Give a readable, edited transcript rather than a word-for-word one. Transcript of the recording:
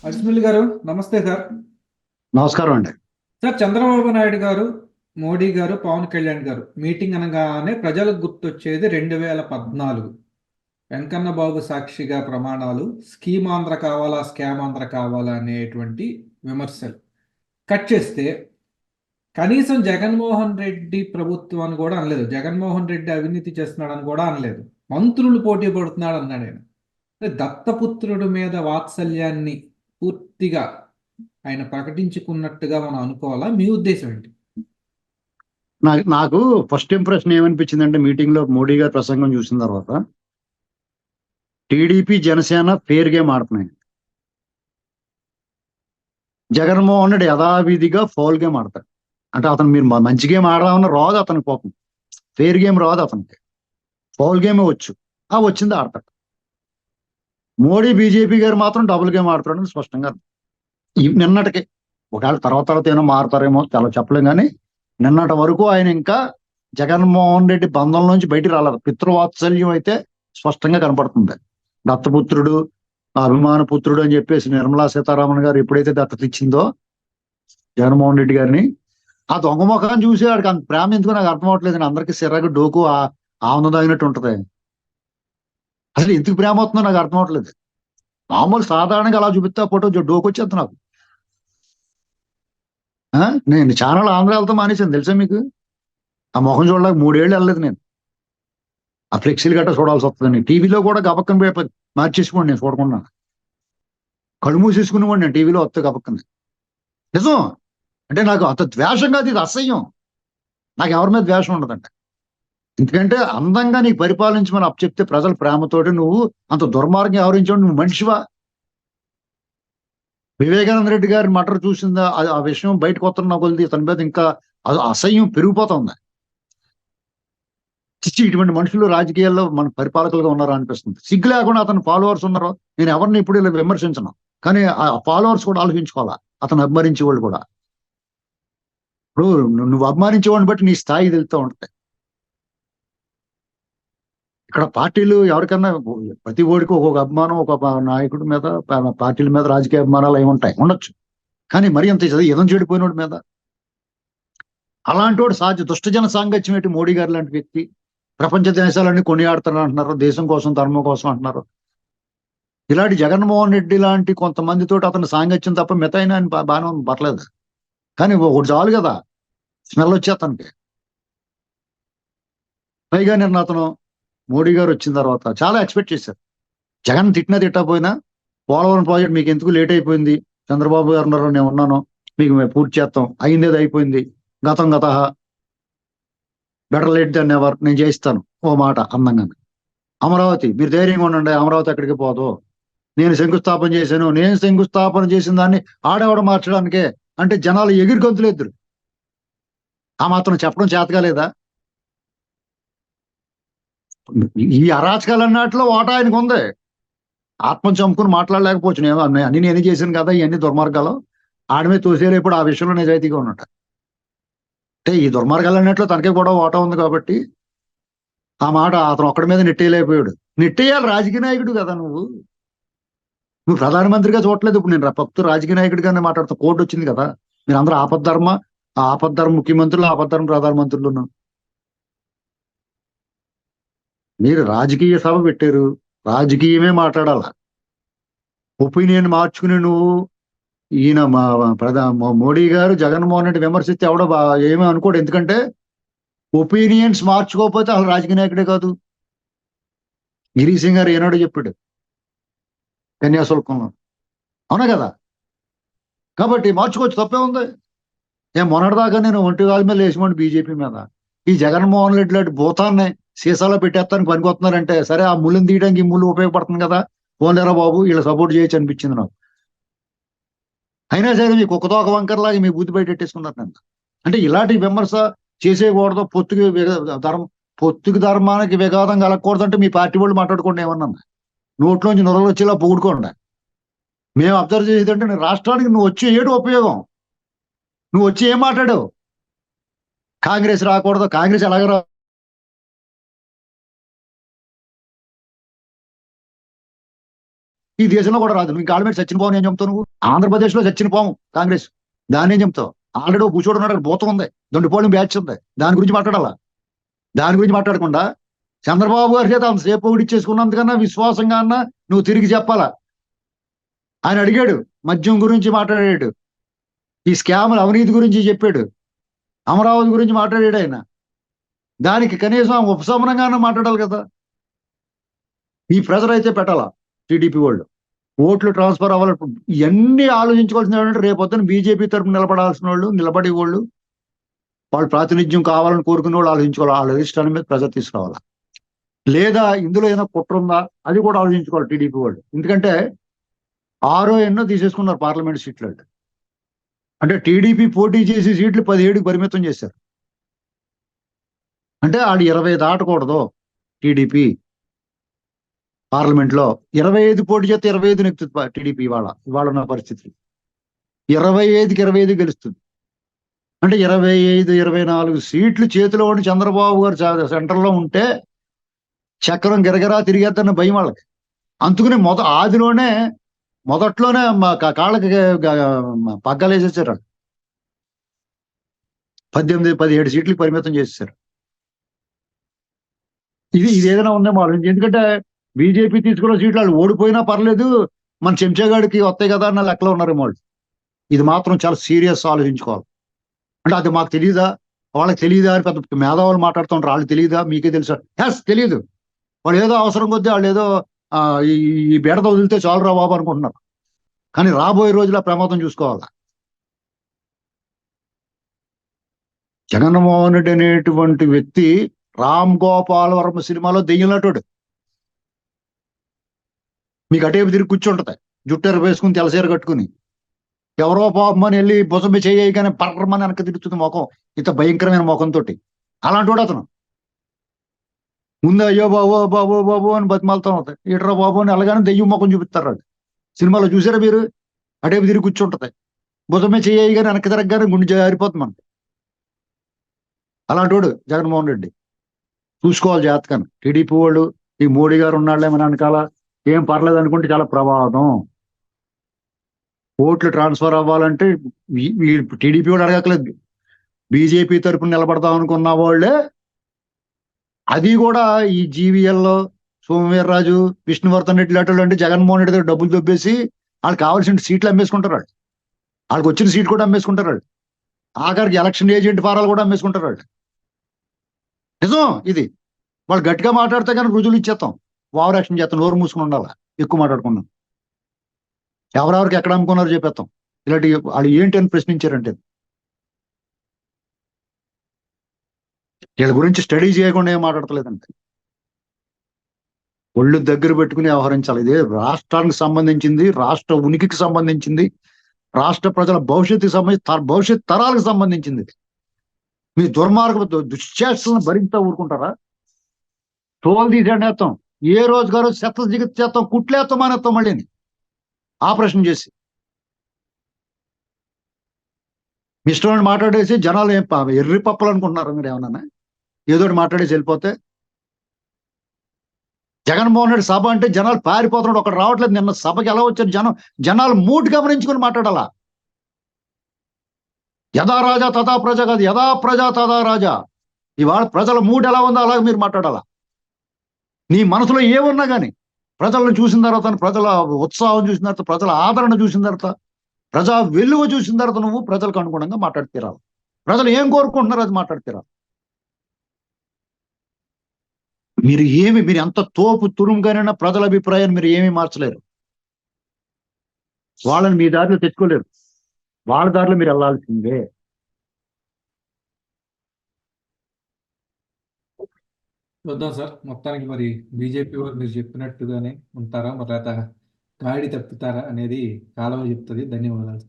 అజ్మల్ గారు నమస్తే సార్. నమస్కారం అండి. సార్, చంద్రబాబు నాయుడు గారు, మోడీ గారు, పవన్ కళ్యాణ్ గారు మీటింగ్ అనగానే ప్రజలకు గుర్తొచ్చేది 2014 వెంకన్న బాబు సాక్షిగా ప్రమాణాలు, స్కీమ్ ఆంధ్ర కావాలా, స్కామ్ ఆంధ్ర కావాలా అనేటువంటి విమర్శలు. కట్ చేస్తే కనీసం జగన్మోహన్ రెడ్డి ప్రభుత్వం అని కూడా అనలేదు. జగన్మోహన్ రెడ్డి అవినీతి చేస్తున్నాడని కూడా అనలేదు. మంత్రులు పోటీ పడుతున్నాడు అన్నాడు ఆయన. దత్తపుత్రుడి మీద వాత్సల్యాన్ని పూర్తిగా ఆయన ప్రకటించుకున్నట్టుగా మనం అనుకోవాలా? మీ ఉద్దేశం ఏంటి? నాకు ఫస్ట్ ఇంప్రెషన్ ఏమనిపించింది అంటే, మీటింగ్ లో మోడీ గారి ప్రసంగం చూసిన తర్వాత టీడీపీ జనసేన ఫెయిర్ గేమ్ ఆడుతున్నాయి. జగన్మోహన్ రెడ్డి యథావిధిగా ఫౌల్ గేమ్ ఆడతాడు. అంటే అతను మీరు మంచి గేమ్ ఆడదామని రాదు అతనికి, కోపం ఫెయిర్ గేమ్ రాదు అతనికి, ఫౌల్ గేమే వచ్చు. వచ్చింది ఆడతాడు. మోడీ బీజేపీ గారు మాత్రం డబుల్ గేమ్ ఆడతాడని స్పష్టంగా నిన్నటికి, ఒకవేళ తర్వాత ఏమో మారుతారేమో చాలా చెప్పలేం, కానీ నిన్నటి వరకు ఆయన ఇంకా జగన్మోహన్ రెడ్డి బంధం నుంచి బయటికి రాలేదు. పితృవాత్సల్యం అయితే స్పష్టంగా కనపడుతుంది. దత్తపుత్రుడు, అభిమాన పుత్రుడు అని చెప్పేసి నిర్మలా సీతారామన్ గారు ఎప్పుడైతే దత్తత ఇచ్చిందో జగన్మోహన్ రెడ్డి గారిని, ఆ దొంగ ముఖాన్ని చూసి వాడికి అంత ప్రేమ ఎందుకు నాకు అర్థం అవట్లేదు. అందరికీ సిర్రకు డోకు ఆనందగినట్టు ఉంటది. అసలు ఎందుకు ప్రేమ అవుతుందో నాకు అర్థం అవట్లేదు. మామూలు సాధారణంగా అలా చూపిస్తా ఫోటో డోకు వచ్చేది నాకు. నేను ఛానల్ ఆంధ్ర వెళ్తా మానేసాను తెలుసా మీకు. ఆ ముఖం చూడలేక 3 ఏళ్ళు వెళ్ళలేదు నేను. ఆ ఫ్లెక్సీలు గట్రా చూడాల్సి వస్తుందని టీవీలో కూడా గబక్కన మార్చేసుకోండి. నేను చూడకుండా కళ్ళు మూసేసుకునేవాడిని నేను టీవీలో వస్తే గబక్కని. నిజం అంటే నాకు అంత ద్వేషం కాదు, ఇది అసహ్యం. నాకు ఎవరి మీద ద్వేషం ఉండదండి. ఎందుకంటే అందంగా నీకు పరిపాలించమని అప్పచెప్తే ప్రజల ప్రేమతోటి నువ్వు అంత దుర్మార్గం వ్యవహరించావు. నువ్వు మనిషివా? వివేకానంద రెడ్డి గారి మటర్ చూసిందా? ఆ విషయం బయటకు వస్తున్న కొద్ది తన మీద ఇంకా అసహ్యం పెరిగిపోతుంది. చిచ్చి, ఇటువంటి మనుషులు రాజకీయాల్లో మన పరిపాలకులుగా ఉన్నారా అనిపిస్తుంది. సిగ్గు లేకుండా అతను ఫాలోవర్స్ ఉన్నారు. నేను ఎవరిని ఇప్పుడు ఇలా విమర్శించను, కానీ ఆ ఫాలోవర్స్ కూడా ఆలోచించుకోవాలా. అతను అభిమానించే వాళ్ళు కూడా. ఇప్పుడు నువ్వు అభిమానించే వాడిని బట్టి నీ స్థాయి తెలుస్తూ ఉంటాయి. ఇక్కడ పార్టీలు ఎవరికన్నా ప్రతి ఓడికి ఒక్కొక్క అభిమానం, ఒక నాయకుడి మీద, పార్టీల మీద రాజకీయ అభిమానాలు ఏమి ఉంటాయి, ఉండొచ్చు. కానీ మరీ అంత ఎదం చెడిపోయినోడి మీద, అలాంటి వాడు దుష్టజన సాంగత్యం ఏంటి? మోడీ గారు లాంటి వ్యక్తి ప్రపంచ దేశాలన్నీ కొనియాడుతారు అంటున్నారు, దేశం కోసం ధర్మం కోసం అంటున్నారు. ఇలాంటి జగన్మోహన్ రెడ్డి లాంటి కొంతమందితో అతను సాంగత్యం తప్ప మిగతా ఆయన బాగానే పర్లేదు. కానీ ఒకటి చాలు కదా, స్మెల్ వచ్చే అతనికి. పైగా నిన్న అతను మోడీ గారు వచ్చిన తర్వాత చాలా ఎక్స్పెక్ట్ చేశారు. జగన్ తిట్టకపోయినా పోలవరం ప్రాజెక్ట్ మీకు ఎందుకు లేట్ అయిపోయింది, చంద్రబాబు గారు ఉన్నారు, నేను ఉన్నాను, మీకు మేము పూర్తి చేస్తాం, అయిందేది అయిపోయింది, గతం గత, బెటర్ లేట్ దెన్ ఎవర్, నేను చేయిస్తాను ఓ మాట అందంగా. అమరావతి మీరు ధైర్యంగా ఉండండి, అమరావతి ఎక్కడికి పోదు, నేను శంకుస్థాపన చేశాను. నేను శంకుస్థాపన చేసిన దాన్ని ఆడేవాడు మార్చడానికే అంటే జనాలు ఎగిరి గొంతులు ఎదురు. ఆ మాత్రం చెప్పడం చేతకాలేదా? ఈ అరాచకాలు అన్నట్లో ఓట ఆయనకు ఉంది. ఆత్మ చంపుకుని మాట్లాడలేకపోవచ్చు. నేను అన్ని నేనే చేశాను కదా, ఇవన్నీ దుర్మార్గాలు ఆడమే తోసేలేప్పుడు ఆ విషయంలో నిజాయితీగా ఉన్నట్టు. అంటే ఈ దుర్మార్గాలు అన్నట్లు తనకే కూడా ఓట ఉంది కాబట్టి ఆ మాట అతను ఒక్కడి మీద నెట్టేయలేకపోయాడు. నెట్టేయాలి, రాజకీయ నాయకుడు కదా నువ్వు. నువ్వు ప్రధానమంత్రిగా చూడలేదు. ఇప్పుడు నేను భక్తు రాజకీయ నాయకుడిగానే మాట్లాడుతూ కోర్టు వచ్చింది కదా. మీరు అందరూ ఆపద్ధర్మ ముఖ్యమంత్రులు, ఆపద్ధర్మ ప్రధానమంత్రులు. మీరు రాజకీయ సభ పెట్టారు, రాజకీయమే మాట్లాడాల. ఒపీనియన్ మార్చుకుని నువ్వు ఈయన మోడీ గారు జగన్మోహన్ రెడ్డి విమర్శిస్తే ఎవడో ఏమీ అనుకోడు. ఎందుకంటే ఒపీనియన్స్ మార్చుకోకపోతే అసలు రాజకీయ నాయకుడే కాదు. గిరీశం గారు ఏనాడో చెప్పాడు కన్యాశుల్కంలో, అవునా కదా? కాబట్టి మార్చుకోవచ్చు, తప్పే ఉంది. మొన్నటిదాకా నేను ఒంటి కాలు మీద వేసుకోండి బీజేపీ మీద. ఈ జగన్మోహన్ రెడ్డి లాంటి భూతాన్ని సీసాలో పెట్టేస్తానికి పనికొస్తున్నారంటే సరే, ఆ ముళ్ళుని తీయడానికి ఈ ముళ్ళు ఉపయోగపడుతుంది కదా, పోలేరా బాబు వీళ్ళు సపోర్ట్ చేయొచ్చు అనిపించింది నాకు. అయినా సరే మీ కుక్కతోక వంకరలాగా మీ బుద్ధి బయటెట్టేసుకున్నారు నన్ను. అంటే ఇలాంటి విమర్శ చేసేయకూడదు. పొత్తుకి ధర్మానికి విఘాతం కలగకూడదంటే మీ పార్టీ వాళ్ళు మాట్లాడుకోండి, ఏమన్నా నోట్లోంచి నొరలు వచ్చేలా పొగుడుకోండి. మేము అబ్జర్వ్ చేసేదంటే రాష్ట్రానికి నువ్వు వచ్చే ఏడు ఉపయోగం, నువ్వు వచ్చి ఏం మాట్లాడావు? కాంగ్రెస్ రాకూడదు, కాంగ్రెస్ ఎలాగ ఈ దేశంలో కూడా రాదు. నువ్వు ఇంకా ఆల్రెడీ చచ్చిన పాము ఏం చెప్తావు నువ్వు? ఆంధ్రప్రదేశ్ లో చచ్చిన పాము కాంగ్రెస్, దాన్ని ఏం చెప్తావు? ఆల్రెడీ ఓ కూర్చోడు ఉన్నాడు, భూతం ఉంది, దొండిపోవడం బ్యాచ్ ఉంది, దాని గురించి మాట్లాడాలా? దాని గురించి మాట్లాడకుండా చంద్రబాబు గారి చేత అంతసేపు పొగిడిచ్చేసుకున్నందుకన్నా విశ్వాసంగా అన్నా నువ్వు తిరిగి చెప్పాలా? ఆయన అడిగాడు, మద్యం గురించి మాట్లాడాడు, ఈ స్కాముల అవినీతి గురించి చెప్పాడు, అమరావతి గురించి మాట్లాడాడు ఆయన. దానికి కనీసం ఉపశమనంగా మాట్లాడాలి కదా. ఈ ప్రెజర్ అయితే పెట్టాలా టీడీపీ వాళ్ళు? ఓట్లు ట్రాన్స్ఫర్ అవ్వాలి, ఇవన్నీ ఆలోచించుకోవాల్సిన ఏంటంటే రేపొద్దున బీజేపీ తరపున నిలబడాల్సిన వాళ్ళు, నిలబడి వాళ్ళు ప్రాతినిధ్యం కావాలని కోరుకునే వాళ్ళు ఆలోచించుకోవాలి. వాళ్ళ అధిష్టానం మీద ప్రెజర్ తీసుకురావాలా? లేదా ఇందులో ఏదైనా కుట్ర ఉందా అది కూడా ఆలోచించుకోవాలి టీడీపీ వాళ్ళు. ఎందుకంటే 6 ఎన్నో తీసేసుకున్నారు పార్లమెంట్ సీట్లు. అంటే టీడీపీ పోటీ చేసే సీట్లు 17కి పరిమితం చేశారు. అంటే ఆడు 20 దాటకూడదు టీడీపీ పార్లమెంట్ లో. 25 పోటీ చేస్తే 25 నెక్కుతుంది టీడీపీ. ఇవాళ ఉన్న పరిస్థితి 25కి 25 గెలుస్తుంది. అంటే 25, 24 సీట్లు చేతిలో ఉండి చంద్రబాబు గారు సెంటర్ లో ఉంటే చక్రం గిరగిరా తిరిగేద్దన్న భయం వాళ్ళకి. అందుకని మొదట్లోనే కాళ్ళకి పగ్గాలు వేసేసారు. 18, 17 సీట్లకు పరిమితం చేసేసారు. ఇది ఏదైనా ఉందేమో ఆలోచించి. ఎందుకంటే బీజేపీ తీసుకున్న సీట్లు వాళ్ళు ఓడిపోయినా పర్లేదు, మన చెంచాగాడికి వస్తాయి కదా అన్న లెక్కలో ఉన్నారు వాళ్ళు. ఇది మాత్రం చాలా సీరియస్ ఆలోచించుకోవాలి. అంటే అది మాకు తెలియదా, వాళ్ళకి తెలియదా అని పెద్ద మేధావులు మాట్లాడుతుంటారు. వాళ్ళు తెలియదా, మీకే తెలుసా? ఎస్ తెలియదు. వాళ్ళు ఏదో అవసరం కొద్దీ వాళ్ళు ఏదో ఈ బెడద వదిలితే చాలురా బాబు అనుకుంటున్నారు. కానీ రాబోయే రోజుల ప్రమాదం చూసుకోవాలా. జగన్మోహన్ రెడ్డి అనేటువంటి వ్యక్తి రామ్ గోపాల్ వర్మ సినిమాలో దెయ్యం నటుడు. మీకు అటేపు తిరిగి కూర్చుంటది, జుట్టెర వేసుకుని తెల్లసీర కట్టుకుని, ఎవరో పాపమని వెళ్ళి భుజమి చేయగానే పర్రమని వెనక తిరుగుతుంది ముఖం, ఇంత భయంకరమైన ముఖంతో. అలాంటి వాడు అతను. ముందు అయ్యో బాబు బాబు బాబు అని బతిమాలతో ఉంటాయి, ఇట్రా బాబు అని అలాగానే దెయ్యం ముఖం చూపిస్తారు. అది సినిమాలో చూసారా మీరు? అటేపు తిరిగి కూర్చుంటది, భుజమే చేయగానే వెనక్కి తిరగగానే గుండె జారిపోతుంది మనకి. అలాంటి వాడు జగన్మోహన్ రెడ్డి. చూసుకోవాలి జాతకాన్ని. టీడీపీ వాళ్ళు ఈ మోడీ గారు ఉన్నాళ్ళే మన వెనకాల, ఏం పర్లేదు అనుకుంటే చాలా ప్రమాదం. ఓట్లు ట్రాన్స్ఫర్ అవ్వాలంటే టీడీపీ వాడు అడగట్లేదు, బీజేపీ తరపున నిలబడదాం అనుకున్న వాళ్ళే. అది కూడా ఈ జీవీఎల్లో సోమవీర్రాజు, విష్ణువర్ధన్ రెడ్డి లాంటి అంటే జగన్మోహన్ రెడ్డి దగ్గర డబ్బులు దొబ్బేసి వాళ్ళకి కావాల్సిన సీట్లు అమ్మేసుకుంటారు. వాళ్ళకి వచ్చిన సీట్ కూడా అమ్మేసుకుంటారు. ఆఖరికి ఎలక్షన్ ఏజెంట్ ఫారాలు కూడా అమ్మేసుకుంటారు. నిజం ఇది. వాళ్ళు గట్టిగా మాట్లాడితే కానీ రుజువులు ఇచ్చేస్తాం, ఓవర్ యాక్షన్ చేస్తాం, నోరు మూసుకుని ఉండాలి, ఎక్కువ మాట్లాడుకున్నాం. ఎవరెవరికి ఎక్కడ అమ్ముకున్నారో చెప్పేస్తాం. ఇలాంటి వాళ్ళు ఏంటి అని ప్రశ్నించారంటే వీళ్ళ గురించి స్టడీ చేయకుండా ఏం మాట్లాడతలేదంటే ఒళ్ళు దగ్గర పెట్టుకుని వ్యవహరించాలి. ఇదే రాష్ట్రానికి సంబంధించింది, రాష్ట్ర ఉనికికి సంబంధించింది, రాష్ట్ర ప్రజల భవిష్యత్తుకి సంబంధించి భవిష్యత్ తరాలకు సంబంధించింది. మీ దుర్మార్గ దుశ్చేష్టలను భరించా ఊరుకుంటారా? తోలు తీసేస్తాం, ఏ రోజుగారో శస్త్ర చికిత్స చేస్తాం, కుట్లేస్తాం మానేస్తాం, మళ్ళీ ఆపరేషన్ చేసి. మీ ఇష్టం మాట్లాడేసి జనాలు ఏం ఎర్రి పప్పులు అనుకుంటున్నారు మీరు ఏమన్నా? ఏదో మాట్లాడేసి వెళ్ళిపోతే. జగన్మోహన్ రెడ్డి సభ అంటే జనాలు పారిపోతున్నాడు, ఒకటి రావట్లేదు. నిన్న సభకి ఎలా వచ్చారు జనాలు మూడ్ గమనించుకొని మాట్లాడాలా. యథా రాజా తథా ప్రజ కాదు, యథా ప్రజా తథా రాజా. ఇవాళ ప్రజల మూడ్ ఎలా ఉందో అలాగే మీరు మాట్లాడాలా. నీ మనసులో ఏమున్నా కానీ ప్రజలను చూసిన తర్వాత, ప్రజల ఉత్సాహం చూసిన తర్వాత, ప్రజల ఆదరణ చూసిన తర్వాత, ప్రజా వెలువ చూసిన తర్వాత నువ్వు ప్రజలకు అనుగుణంగా మాట్లాడితేరాలి. ప్రజలు ఏం కోరుకుంటున్నారో అది మాట్లాడితేరాలి. మీరు ఎంత తోపు తురుముగానైనా ప్రజల అభిప్రాయాన్ని మీరు ఏమీ మార్చలేరు. వాళ్ళని మీ దారిలో తెచ్చుకోలేరు. వాళ్ళ దారిలో మీరు వెళ్ళాల్సిందే. చూద్దాం సార్. మొత్తానికి మరి బీజేపీ వారు మీరు చెప్పినట్టుగానే ఉంటారా, మరి లేదా గాడి తప్పుతారా అనేది కాలం చెప్తుంది. ధన్యవాదాలు.